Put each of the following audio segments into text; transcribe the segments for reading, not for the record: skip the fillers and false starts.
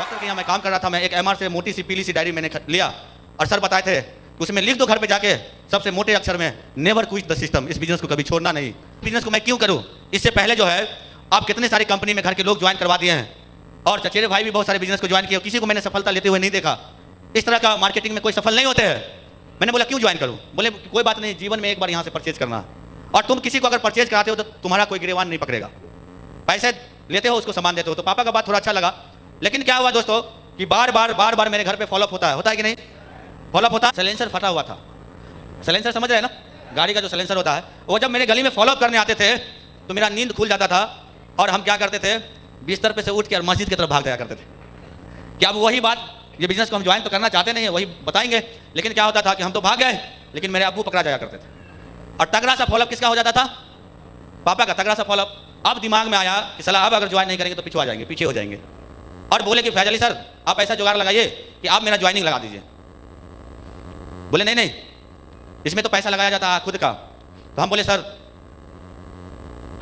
Doctor के यहाँ मैं काम कर रहा था, मैं एक एमआर से मोटी सी पीली सी डायरी मैंने लिया और सर बताए थे कि उसमें लिख दो घर पे जाके सबसे मोटे अक्षर में, नेवर क्विट द सिस्टम, इस बिजनेस को कभी छोड़ना नहीं। बिजनेस को मैं क्यों करूँ? इससे पहले जो है आप कितने सारी कंपनी में घर के लोग ज्वाइन करवा दिए हैं और चचेरे भाई भी बहुत सारे बिजनेस को ज्वाइन किए, किसी को मैंने सफलता लेते हुए नहीं देखा। इस तरह का मार्केटिंग में कोई सफल नहीं होते हैं। मैंने बोला क्यों ज्वाइन करूँ? बोले कोई बात नहीं, जीवन में एक बार यहाँ से परचेज करना, और तुम किसी को अगर परचेज कराते हो तो तुम्हारा कोई गिरेवान नहीं पकड़ेगा, पैसे लेते हो उसको सामान देते हो। तो पापा का बात थोड़ा अच्छा लगा, लेकिन क्या हुआ दोस्तों कि बार बार मेरे घर पे फॉलोअप होता है कि नहीं? फॉलोअप होता है। साइलेंसर फटा हुआ था, साइलेंसर समझ रहे हैं ना, गाड़ी का जो साइलेंसर होता है, वो जब मेरे गली में फॉलोअप करने आते थे तो मेरा नींद खुल जाता था और हम क्या करते थे, बिस्तर पे से उठ के और मस्जिद की तरफ भाग जाया करते थे। क्या अब वही बात, ये बिजनेस को हम ज्वाइन तो करना चाहते नहीं है, वही बताएंगे, लेकिन क्या होता था कि हम तो भाग गए लेकिन मेरे अब्बू पकड़ा जाया करते थे। और तगड़ा सा फॉलोअप किसका हो जाता था? पापा का तगड़ा सा फॉलोअप। अब दिमाग में आया कि सलाह अब अगर ज्वाइन नहीं करेंगे तो पिछुआ जाएंगे, पीछे हो जाएंगे, और बोले कि फैज अली सर आप ऐसा जुगाड़ लगाइए कि आप मेरा ज्वाइनिंग लगा दीजिए। बोले नहीं, इसमें तो पैसा लगाया जाता है खुद का। तो हम बोले सर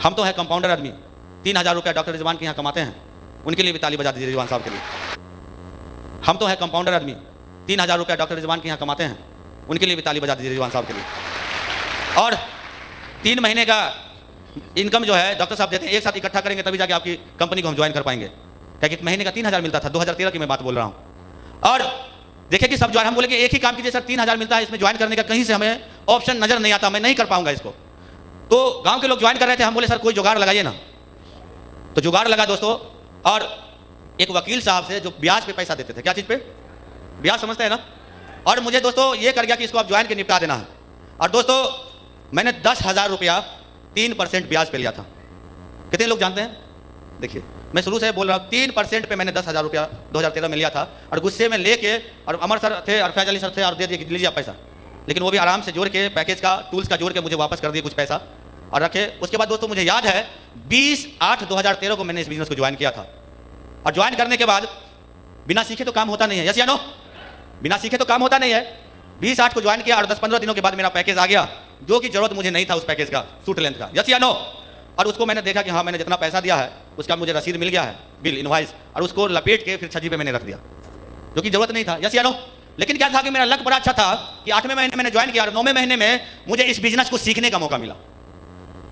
हम तो है कंपाउंडर आदमी, 3000 रुपया डॉक्टर रिजवान के यहाँ कमाते हैं, उनके लिए भी ताली बजा दीजिए रिजवान साहब के लिए। हम तो है कंपाउंडर आदमी, 3000 रुपया डॉक्टर रिजवान के यहाँ कमाते हैं, उनके लिए भी ताली बजा दीजिए रिजवान साहब के लिए। और 3 महीने का इनकम जो है डॉक्टर साहब देते हैं, एक साथ इकट्ठा करेंगे तभी जाके आपकी कंपनी को हम ज्वाइन कर पाएंगे। क्या कि महीने का 3000 मिलता था, 2013 की मैं बात बोल रहा हूँ। और देखिए कि सब ज्वाइन, हम बोले कि एक ही काम कीजिए सर, 3000 मिलता है, इसमें ज्वाइन करने का कहीं से हमें ऑप्शन नजर नहीं आता, मैं नहीं कर पाऊंगा इसको। तो गांव के लोग ज्वाइन कर रहे थे, हम बोले सर कोई जुगाड़ लगाइए ना। तो जुगाड़ लगा दोस्तों, और एक वकील साहब से जो ब्याज पे पैसा देते थे, क्या चीज पे? ब्याज, समझते हैं ना। और मुझे दोस्तों ये कर गया कि इसको आप ज्वाइन के निपटा देना है। और दोस्तों मैंने 10,000 रुपया 3% ब्याज पे लिया था। कितने लोग जानते हैं? देखिए मैं शुरू से बोल रहा हूँ, 3% पे मैंने 10,000 रुपया 2013 में लिया था, और गुस्से में लेके, और अमर सर थे और फैज अली सर थे, और दे दिए लीजिए आप पैसा, लेकिन वो भी आराम से जोड़ के पैकेज का टूल्स का जोड़ के मुझे वापस कर दिए कुछ पैसा और रखे। उसके बाद दोस्तों मुझे याद है 20/8/2013 को मैंने इस बिजनेस को ज्वाइन किया था। और ज्वाइन करने के बाद बिना सीखे तो काम होता नहीं है, यस या नो? बिना सीखे तो काम होता नहीं है। 20/8 को ज्वाइन किया और 10-15 दिनों के बाद मेरा पैकेज आ गया, जो कि जरूरत मुझे नहीं था उस पैकेज का, सूट लेंथ का, यस या नो? और उसको मैंने देखा कि हाँ मैंने जितना पैसा दिया है उसका मुझे रसीद मिल गया है, बिल, इनवॉइस, और उसको लपेट के फिर छज्जी पे मैंने रख दिया, जो कि जरूरत नहीं था, यस या नो? लेकिन क्या था कि मेरा लक बड़ा अच्छा था कि 8वें महीने मैंने ज्वाइन किया और 9वें महीने में मुझे इस बिजनेस को सीखने का मौका मिला।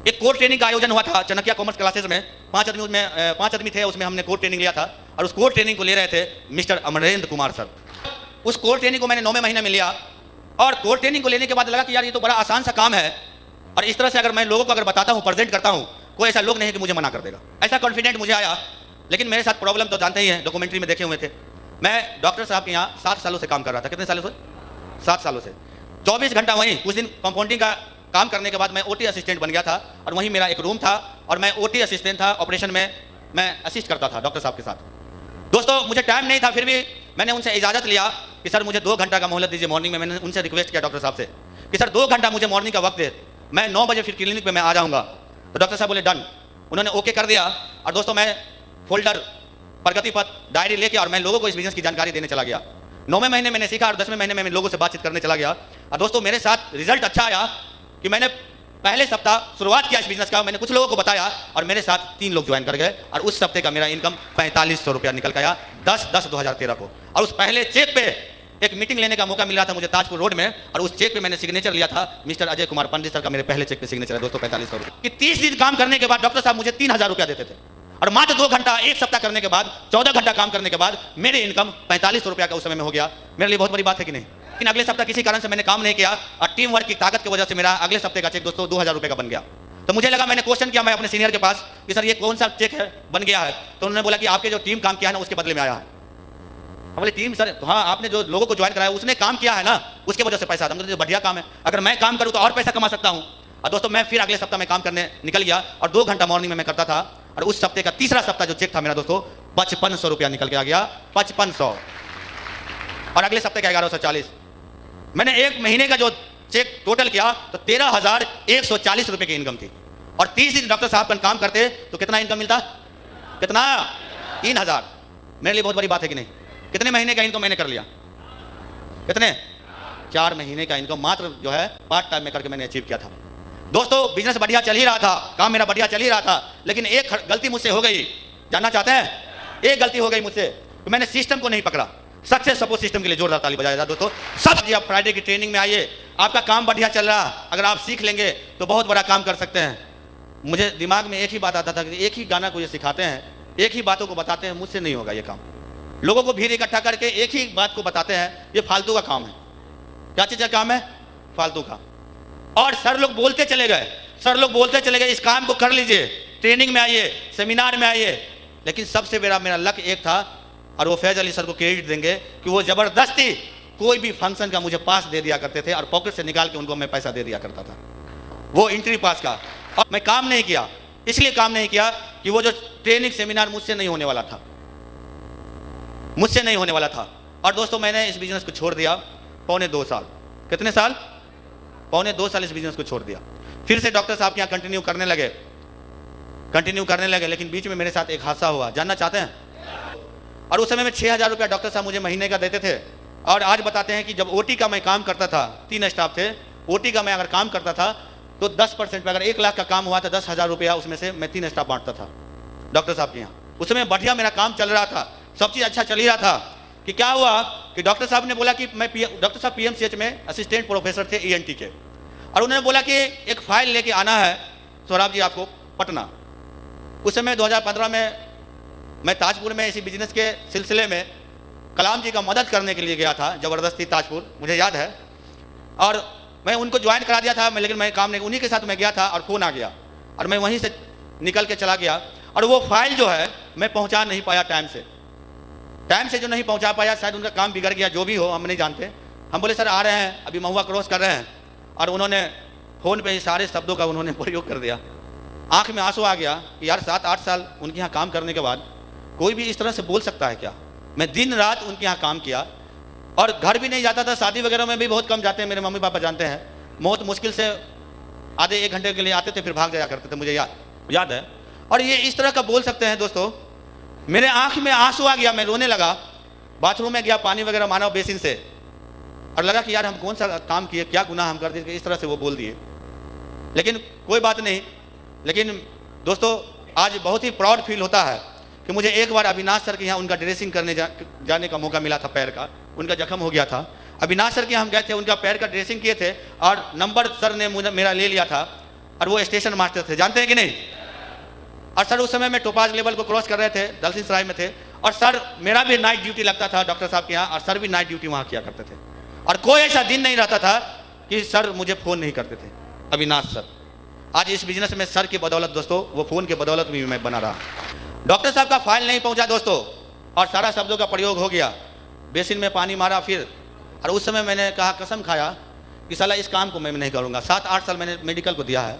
एक कोर ट्रेनिंग का आयोजन हुआ था चाणक्य कॉमर्स क्लासेस में, 5 आदमी थे, उसमें हमने कोर ट्रेनिंग लिया था, और उस कोर ट्रेनिंग को ले रहे थे मिस्टर अमरेंद्र कुमार सर। उस कोर ट्रेनिंग को मैंने 9वें महीने में लिया, और कोर ट्रेनिंग को लेने के बाद लगा कि यार ये तो बड़ा आसान सा काम है, और इस तरह से अगर मैं लोगों को अगर बताता हूँ, प्रेजेंट करता हूँ, कोई ऐसा लोग नहीं है कि मुझे मना कर देगा, ऐसा कॉन्फिडेंट मुझे आया। लेकिन मेरे साथ प्रॉब्लम तो जानते ही हैं, डॉक्यूमेंट्री में देखे हुए थे। मैं डॉक्टर साहब के यहाँ 7 सालों से काम कर रहा था। कितने सालों से? 7 सालों से 24 घंटा वहीं। कुछ दिन कंपाउंडिंग का काम करने के बाद मैं ओटी असिस्टेंट बन गया था, और वहीं मेरा एक रूम था, और मैं ओटी असिस्टेंट था, ऑपरेशन में मैं असिस्ट करता था डॉक्टर साहब के साथ। दोस्तों मुझे टाइम नहीं था, फिर भी मैंने उनसे इजाज़त लिया कि सर मुझे 2 घंटा का मोहलत दीजिए मॉर्निंग में। मैंने उनसे रिक्वेस्ट किया डॉक्टर साहब से कि सर 2 घंटा मुझे मॉर्निंग का वक्त दे, मैं 9 बजे फिर क्लिनिक पे मैं आ जाऊँगा। तो डॉक्टर साहब बोले डन, उन्होंने ओके कर दिया। और दोस्तों मैं फोल्डर, प्रगति पथ, डायरी लेके और मैं लोगों को इस बिजनेस की जानकारी देने चला गया। 9वें महीने मैंने सीखा और 10वें महीने में लोगों से बातचीत करने चला गया। और दोस्तों मेरे साथ रिजल्ट अच्छा आया कि मैंने पहले सप्ताह शुरुआत किया इस बिजनेस का, मैंने कुछ लोगों को बताया और मेरे साथ 3 लोग ज्वाइन कर गए, और उस हफ्ते का मेरा इनकम 4500 रुपया निकल के आया 10/10/2013 को। और उस पहले चेक पे एक मीटिंग लेने का मौका मिला था मुझे ताजपुर रोड में, और उस चेक पे मैंने सिग्नेचर लिया था मिस्टर अजय कुमार पंडित सर का। मेरे पहले चेक पे सिग्नेचर है दोस्तों 4500 रुपये कि 30 दिन काम करने के बाद डॉक्टर साहब मुझे 3000 रुपया देते थे, और मात्र 2 घंटा एक सप्ताह करने के बाद, 14 घंटा काम करने के बाद मेरे इनकम 4500 रुपया का उस समय में हो गया। मेरे लिए बहुत बड़ी बात है कि नहीं? लेकिन अगले सप्ताह किसी कारण से मैंने काम नहीं किया, और टीम वर्क की ताकत की वजह से मेरा अगले सप्ताह का चेक दोस्तों 2000 रुपये का बन गया। तो मुझे लगा, मैंने क्वेश्चन किया मैं अपने सीनियर के पास कि सर ये कौन सा चेक है बन गया है? तो उन्होंने बोला कि आपके जो टीम काम किया है ना उसके बदले में आया है। हम बोले टीम सर? तो हाँ, आपने जो लोगों को ज्वाइन कराया उसने काम किया है ना, उसके वजह से पैसा आता। मुझे बढ़िया काम है, अगर मैं काम करूँ तो और पैसा कमा सकता हूँ। और दोस्तों मैं फिर अगले सप्ताह में काम करने निकल गया, और 2 घंटा मॉर्निंग में मैं करता था, और उस सप्ताह का तीसरा सप्ताह जो चेक था मेरा दोस्तों 5500 रुपया निकल के आ गया, 5500। और अगले सप्ताह का 1140। मैंने 1 महीने का जो चेक टोटल किया तो 13,140 रुपये की इनकम थी। और 30 दिन डॉक्टर साहब का काम करते तो कितना इनकम मिलता? कितना? 3000। मेरे लिए बहुत बड़ी बात है कि नहीं? कितने महीने का इनकम मैंने कर लिया? कितने? 4 महीने का इनकम मात्र जो है पार्ट टाइम में करके मैंने अचीव किया था। दोस्तों बिजनेस बढ़िया चल ही रहा था, काम मेरा बढ़िया चल ही रहा था, लेकिन एक गलती मुझसे हो गई। जानना चाहते हैं? एक गलती हो गई मुझसे। तो मैंने सिस्टम को नहीं पकड़ा। सक्सेस सपोर्ट सिस्टम के लिए जोरदार ताली बजाया जाए दोस्तों। सब जी आप फ्राइडे की ट्रेनिंग में आइए, आपका काम बढ़िया चल रहा, अगर आप सीख लेंगे तो बहुत बड़ा काम कर सकते हैं। मुझे दिमाग में एक ही बात आता था कि एक ही गाना को ये सिखाते हैं, एक ही बातों को बताते हैं, मुझसे नहीं होगा ये काम। लोगों को भीड़ इकट्ठा करके एक ही बात को बताते हैं, ये फालतू का काम है। क्या चीज़ का काम है? फालतू का। और सर लोग बोलते चले गए, सर लोग बोलते चले गए, इस काम को कर लीजिए, ट्रेनिंग में आइए, सेमिनार में आइए। लेकिन सबसे मेरा लक एक था, और वो फैज अली सर को क्रेडिट देंगे कि वो ज़बरदस्ती कोई भी फंक्शन का मुझे पास दे दिया करते थे और पॉकेट से निकाल के उनको मैं पैसा दे दिया करता था, वो एंट्री पास का। और मैं काम नहीं किया, इसलिए काम नहीं किया कि वो जो ट्रेनिंग सेमिनार मुझसे नहीं होने वाला था, मुझसे नहीं होने वाला था। और दोस्तों मैंने इस बिजनेस को छोड़ दिया पौने 2 साल। कितने साल? पौने 2 साल इस बिजनेस को छोड़ दिया। फिर से डॉक्टर साहब के यहाँ कंटिन्यू करने लगे, लेकिन बीच में मेरे साथ एक हादसा हुआ। जानना चाहते हैं? और उस समय में 6,000 रुपया डॉक्टर साहब मुझे महीने का देते थे। और आज बताते हैं कि जब ओटी का मैं काम करता था, 3 स्टाफ थे, ओटी का मैं अगर काम करता था तो 10% पे, अगर 1 लाख का काम हुआ था 10,000 रुपया उसमें से मैं 3 स्टाफ बांटता था डॉक्टर साहब के यहाँ। उस समय बढ़िया मेरा काम चल रहा था, सब चीज़ अच्छा चल ही रहा था कि क्या हुआ कि डॉक्टर साहब ने बोला कि डॉक्टर साहब पीएमसीएच में असिस्टेंट प्रोफेसर थे ईएनटी के, और उन्होंने बोला कि एक फाइल लेके आना है सौरभ जी आपको पटना। उस समय 2015 में मैं ताजपुर में इसी बिजनेस के सिलसिले में कलाम जी का मदद करने के लिए गया था, ज़बरदस्ती ताजपुर, मुझे याद है। और मैं उनको ज्वाइन करा दिया था, लेकिन मैं काम नहीं, उन्हीं के साथ मैं गया था और फ़ोन आ गया और मैं वहीं से निकल के चला गया। और वो फाइल जो है मैं पहुंचा नहीं पाया टाइम से जो नहीं पहुंचा पाया, शायद उनका काम बिगड़ गया, जो भी हो हम नहीं जानते। हम बोले सर आ रहे हैं, अभी महुआ क्रॉस कर रहे हैं, और उन्होंने फ़ोन पे सारे शब्दों का उन्होंने प्रयोग कर दिया। आँख में आंसू आ गया कि यार 7-8 साल उनके यहाँ काम करने के बाद कोई भी इस तरह से बोल सकता है क्या? मैं दिन रात उनके यहाँ काम किया और घर भी नहीं जाता था, शादी वगैरह में भी बहुत कम जाते हैं, मेरे मम्मी पापा जानते हैं। बहुत मुश्किल से आधे 1 घंटे के लिए आते थे, फिर भाग जाया करते थे, मुझे याद है। और ये इस तरह का बोल सकते हैं दोस्तों। मेरे आँख में आंसू आ गया, मैं रोने लगा, बाथरूम में गया, पानी वगैरह माना बेसिन से, और लगा कि यार हम कौन सा काम किए, क्या गुनाह हम कर दिए, इस तरह से वो बोल दिए। लेकिन कोई बात नहीं। लेकिन दोस्तों आज बहुत ही प्राउड फील होता है कि मुझे एक बार अविनाश सर के यहाँ उनका ड्रेसिंग करने जाने का मौका मिला था। पैर का उनका जख्म हो गया था, अविनाश सर के यहाँ हम गए थे, उनका पैर का ड्रेसिंग किए थे, और नंबर सर ने मेरा ले लिया था, और वो स्टेशन मास्टर थे, जानते हैं कि नहीं? और सर उस समय में टोपाज लेवल को क्रॉस कर रहे थे, दलसिंह सराय में थे, और सर मेरा भी नाइट ड्यूटी लगता था डॉक्टर साहब के यहाँ, और सर भी नाइट ड्यूटी वहाँ किया करते थे। और कोई ऐसा दिन नहीं रहता था कि सर मुझे फ़ोन नहीं करते थे, अविनाश सर। आज इस बिजनेस में सर की बदौलत दोस्तों, वो फ़ोन के बदौलत भी मैं बना रहा। डॉक्टर साहब का फाइल नहीं पहुंचा दोस्तों, और सारा शब्दों का प्रयोग हो गया, बेसिन में पानी मारा फिर। और उस समय मैंने कहा, कसम खाया कि साला इस काम को मैं नहीं करूंगा। 7-8 साल मैंने मेडिकल को दिया है,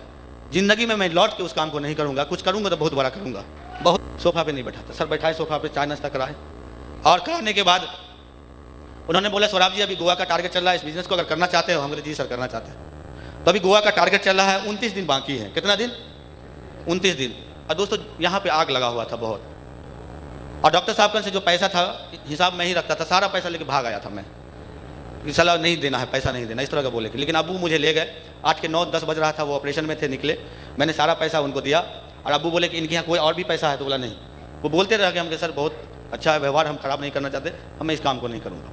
ज़िंदगी में मैं लौट के उस काम को नहीं करूंगा, कुछ करूंगा तो बहुत बड़ा करूंगा। बहुत सोफा पे नहीं बैठा था, सर बैठाए सोफा पे, चाय नाश्ता कराए, और कराने के बाद उन्होंने बोला सौरभ जी अभी गोवा का टारगेट चल रहा है, इस बिजनेस को अगर करना चाहते हो। हम बोले जी सर करना चाहते हैं। तो अभी गोवा का टारगेट चल रहा है, 29 दिन बाकी है। कितना दिन? 29 दिन। और दोस्तों यहाँ पे आग लगा हुआ था बहुत, और डॉक्टर साहब का से जो पैसा था हिसाब में ही रखता था, सारा पैसा लेके भाग आया था मैं, कि सलाह नहीं देना है, पैसा नहीं देना, इस तरह का बोले। लेकिन अबू मुझे ले गए, 8 के 9-10 बज रहा था, वो ऑपरेशन में थे, निकले, मैंने सारा पैसा उनको दिया। और अबू बोले कि इनके यहाँ कोई और भी पैसा है? तो बोला नहीं। वो बोलते रह गए हम कि सर बहुत अच्छा है व्यवहार, हम खराब नहीं करना चाहते, हम इस काम को नहीं करूँगा।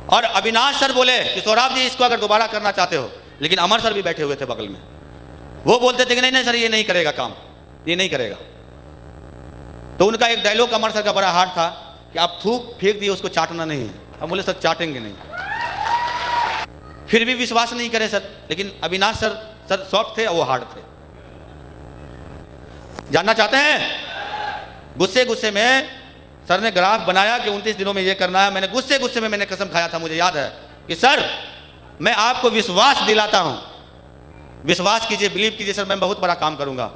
और अविनाश सर बोले कि सौरभ जी इसको अगर दोबारा करना चाहते हो, लेकिन अमर सर भी बैठे हुए थे बगल में, वो बोलते थे कि नहीं नहीं सर ये नहीं करेगा काम, ये नहीं करेगा। तो उनका एक डायलॉग अमर सर का बड़ा हार्ड था कि आप थूक फेंक दिए, उसको चाटना नहीं है। हम बोले सर चाटेंगे नहीं। फिर भी विश्वास नहीं करे सर, लेकिन अविनाश सर सॉफ्ट थे और वो हार्ड थे। जानना चाहते हैं? गुस्से में सर ने ग्राफ बनाया कि 29 दिनों में ये करना है। मैंने गुस्से में मैंने कसम खाया था, मुझे याद है कि सर मैं आपको विश्वास दिलाता हूं, विश्वास कीजिए, बिलीव कीजिए सर, मैं बहुत बड़ा काम करूंगा।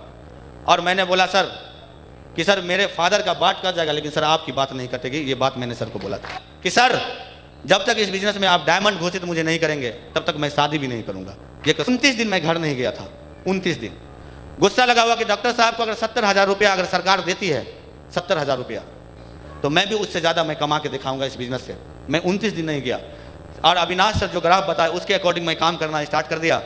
और मैंने बोला सर कि सर मेरे फादर का बात कर जाएगा, लेकिन सर आपकी बात नहीं कटेगी। ये बात मैंने सर को बोला था कि सर जब तक इस बिजनेस में आप डायमंड घोषित मुझे नहीं करेंगे, तब तक मैं शादी भी नहीं करूंगा। ये 29 दिन मैं घर नहीं गया था, 29 दिन। गुस्सा लगा हुआ कि डॉक्टर साहब को अगर 70,000 रुपया अगर सरकार देती है, 70,000 रुपया, तो मैं भी उससे ज़्यादा मैं कमा के दिखाऊंगा इस बिजनेस से। मैं 29 दिन नहीं गया। और अविनाश सर जो ग्राफ बताया उसके अकॉर्डिंग मैं काम करना स्टार्ट कर दिया।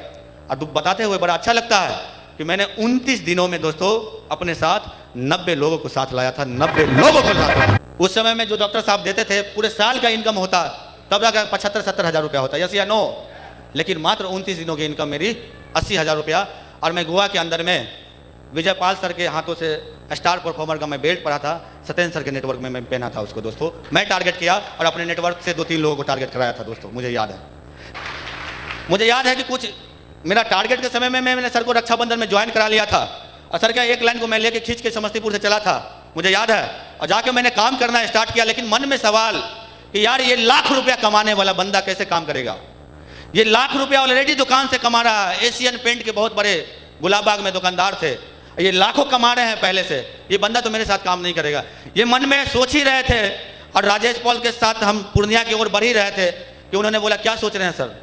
और बताते हुए बड़ा अच्छा लगता है कि मैंने 29 दिनों में दोस्तों अपने साथ 90 लोगों को साथ लाया था, 90 लोगों को साथ लाया। उस समय में जो डॉक्टर साहब देते थे पूरे साल का इनकम होता तब जाकर 75-70 हज़ार रुपया होता, यस या नो। लेकिन मात्र 29 दिनों की इनकम मेरी 80 हज़ार रुपया। और मैं गोवा के अंदर में विजय पाल सर के हाथों से स्टार परफॉर्मर का मैं बेल्ट पढ़ा था, सत्येंद्र सर के नेटवर्क में मैं पहना था उसको दोस्तों। मैं टारगेट किया और अपने नेटवर्क से 2-3 लोगों को टारगेट कराया था दोस्तों। मुझे याद है कि कुछ मेरा टारगेट के समय में मैंने सर को रक्षाबंधन में ज्वाइन करा लिया था और सर का एक लाइन को मैं लेके खींच के समस्तीपुर से चला था, मुझे याद है। और जाके मैंने काम करना स्टार्ट किया, लेकिन मन में सवाल कि यार ये लाख रुपया कमाने वाला बंदा कैसे काम करेगा। ये लाख रुपया ऑलरेडी दुकान से कमा रहा है, एशियन पेंट के बहुत बड़े गुलाबबाग में दुकानदार थे, ये लाखों कमा रहे हैं पहले से, ये बंदा तो मेरे साथ काम नहीं करेगा। ये मन में सोच ही रहे थे। और राजेश पॉल के साथ हम पूर्णिया की ओर बढ़ ही रहे थे कि उन्होंने बोला क्या सोच रहे हैं सर।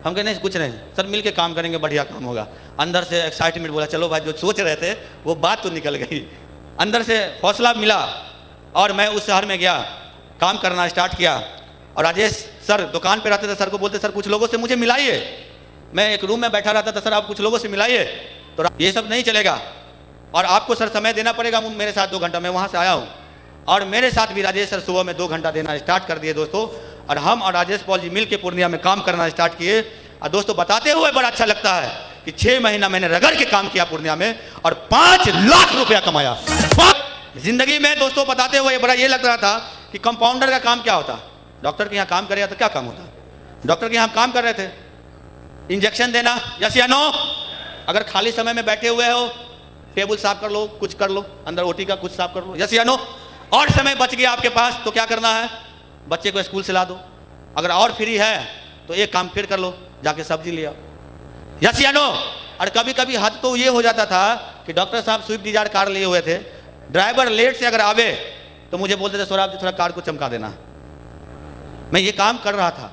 हम कहे नहीं कुछ नहीं सर, मिल के काम करेंगे, बढ़िया काम होगा। अंदर से एक्साइटमेंट बोला चलो भाई, जो सोच रहे थे वो बात तो निकल गई, अंदर से हौसला मिला। और मैं उस शहर में गया, काम करना स्टार्ट किया। और राजेश सर दुकान पे रहते थे, सर को बोलते सर कुछ लोगों से मुझे मिलाइए। मैं एक रूम में बैठा रहता था, सर आप कुछ लोगों से मिलाइए। तो ये सब नहीं चलेगा और आपको सर समय देना पड़ेगा मेरे साथ 2 घंटा। मैं वहाँ से आया हूँ और मेरे साथ भी राजेश सर सुबह में 2 घंटा देना स्टार्ट कर दिए दोस्तों। और हम और राजेश पॉल जी मिल के पूर्णिया में काम करना स्टार्ट किए। और दोस्तों बताते हुए बड़ा अच्छा लगता है कि 6 महीना मैंने रगड़ के काम किया पूर्णिया में और 5 लाख रुपया कमाया जिंदगी में। दोस्तों बताते हुए बड़ा ये लग रहा था कि कंपाउंडर का काम क्या होता, डॉक्टर के यहाँ काम करेगा तो क्या काम होता। डॉक्टर के यहाँ हम काम कर रहे थे, इंजेक्शन देना, यस या नो। अगर खाली समय में बैठे हुए हो, टेबल साफ कर लो, कुछ कर लो, अंदर ओटी का कुछ साफ कर लो, यस या नो। और समय बच गया आपके पास तो क्या करना है, बच्चे को स्कूल से ला दो। अगर और फ्री है तो एक काम फिर कर लो, जाके सब्जी ले आओ, यस या नो। और कभी कभी हद तो ये हो जाता था कि डॉक्टर साहब स्विफ्ट डिजायर कार लिए हुए थे, ड्राइवर लेट से अगर आवे तो मुझे बोलते थे सौरभ जी थोड़ा कार को चमका देना। मैं ये काम कर रहा था,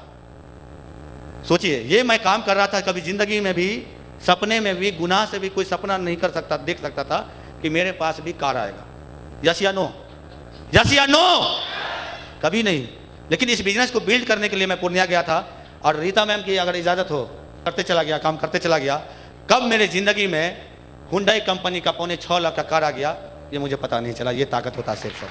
सोचिए ये मैं काम कर रहा था। कभी जिंदगी में भी सपने में भी गुनाह से भी कोई सपना नहीं कर सकता, देख सकता था कि मेरे पास भी कार आएगा, यस या नो, यस या नो, कभी नहीं। लेकिन इस बिजनेस को बिल्ड करने के लिए मैं पूर्णिया गया था और रीता मैम की अगर इजाज़त हो करते चला गया, काम करते चला गया। कब मेरे ज़िंदगी में हुंडई कंपनी का 6.25 लाख का कार आ गया ये मुझे पता नहीं चला। ये ताकत होता है सिर्फ।